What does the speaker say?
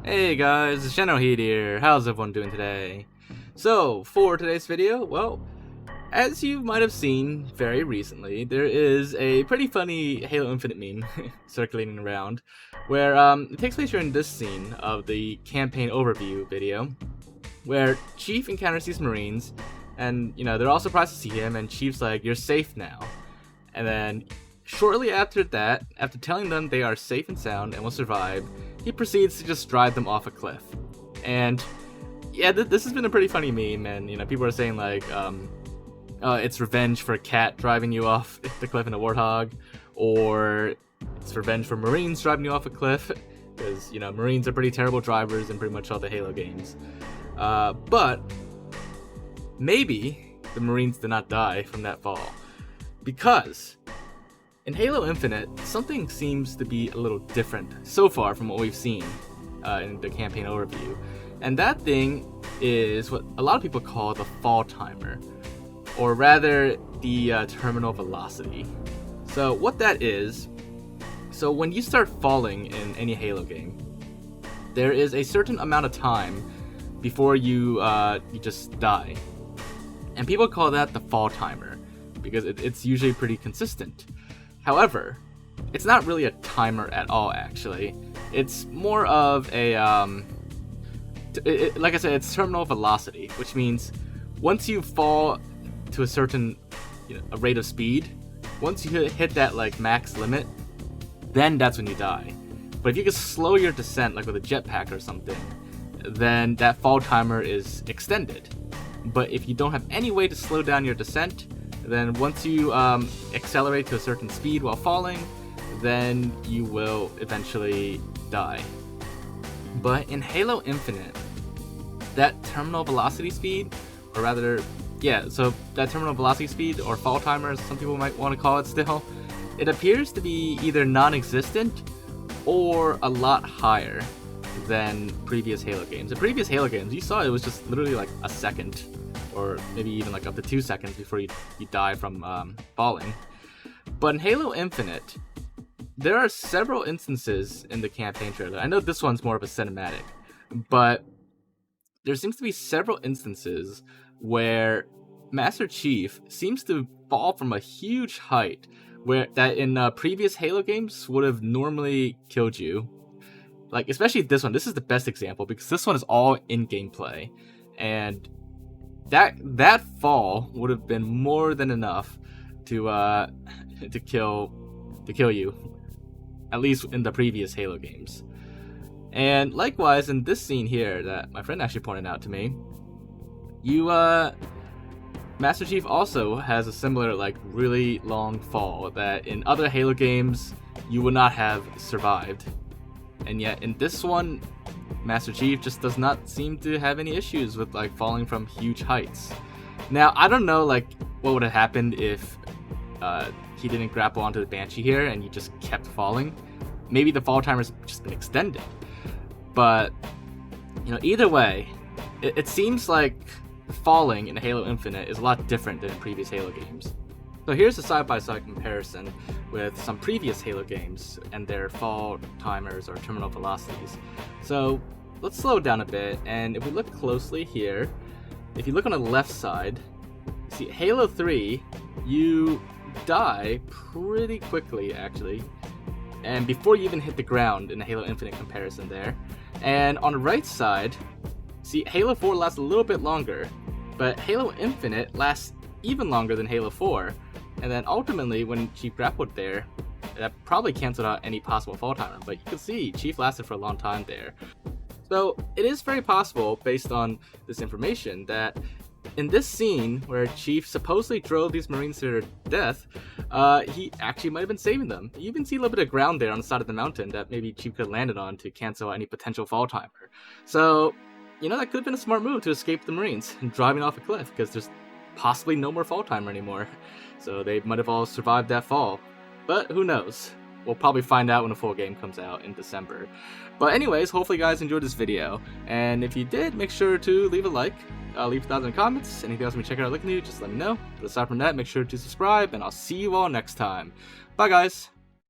Hey guys, it's Generalkidd here. How's everyone doing today? So, for today's video, well, as you might have seen very recently, there is a pretty funny Halo Infinite meme circulating around, where it takes place during this scene of the campaign overview video, where Chief encounters these Marines, and they're all surprised to see him, and Chief's like, "You're safe now." And then shortly after that, after telling them they are safe and sound and will survive, he proceeds to just drive them off a cliff. And yeah, this has been a pretty funny meme, and people are saying like, it's revenge for a cat driving you off the cliff in a warthog, or it's revenge for Marines driving you off a cliff, because Marines are pretty terrible drivers in pretty much all the Halo games. But maybe the Marines did not die from that fall, because in Halo Infinite, something seems to be a little different so far from what we've seen in the campaign overview. And that thing is what a lot of people call the fall timer, or rather the terminal velocity. So what that is, so when you start falling in any Halo game, there is a certain amount of time before you just die. And people call that the fall timer, because it's usually pretty consistent. However, it's not really a timer at all, actually. It's more of a, like I said, it's terminal velocity, which means once you fall to a certain a rate of speed, once you hit that like max limit, then that's when you die. But if you can slow your descent, like with a jetpack or something, then that fall timer is extended. But if you don't have any way to slow down your descent, then once you accelerate to a certain speed while falling, then you will eventually die. But in Halo Infinite, that terminal velocity speed, or rather, so that terminal velocity speed, or fall timer, as some people might want to call it still, it appears to be either non-existent or a lot higher than previous Halo games. In previous Halo games, you saw it was just literally like a second, or maybe even like up to 2 seconds before you die from falling. But in Halo Infinite, there are several instances in the campaign trailer. I know this one's more of a cinematic, but there seems to be several instances where Master Chief seems to fall from a huge height, where that in previous Halo games would have normally killed you. Like, especially this one. This is the best example, because this one is all in gameplay, and that fall would have been more than enough to kill you, at least in the previous Halo games. And likewise, in this scene here that my friend actually pointed out to me, Master Chief also has a similar like really long fall that in other Halo games you would not have survived. And yet in this one, Master Chief just does not seem to have any issues with like falling from huge heights. Now, I don't know like what would have happened if he didn't grapple onto the Banshee here and he just kept falling. Maybe the fall timer's just been extended. But either way, it seems like falling in Halo Infinite is a lot different than in previous Halo games. So here's a side-by-side comparison with some previous Halo games and their fall timers or terminal velocities. So let's slow down a bit, and if we look closely here, if you look on the left side, see Halo 3, you die pretty quickly actually, and before you even hit the ground in the Halo Infinite comparison there. And on the right side, see Halo 4 lasts a little bit longer, but Halo Infinite lasts even longer than Halo 4. And then ultimately, when Chief grappled there, that probably canceled out any possible fall timer. But you can see Chief lasted for a long time there. So it is very possible, based on this information, that in this scene where Chief supposedly drove these Marines to their death, he actually might have been saving them. You even see a little bit of ground there on the side of the mountain that maybe Chief could have landed on to cancel out any potential fall timer. So, that could have been a smart move to escape the Marines and driving off a cliff, because there's possibly no more fall timer anymore. So they might have all survived that fall. But who knows? We'll probably find out when the full game comes out in December. But anyways, hopefully you guys enjoyed this video. And if you did, make sure to leave a like, leave a thoughts in the comments. Anything else we check out looking new, just let me know. But aside from that, make sure to subscribe, and I'll see you all next time. Bye guys!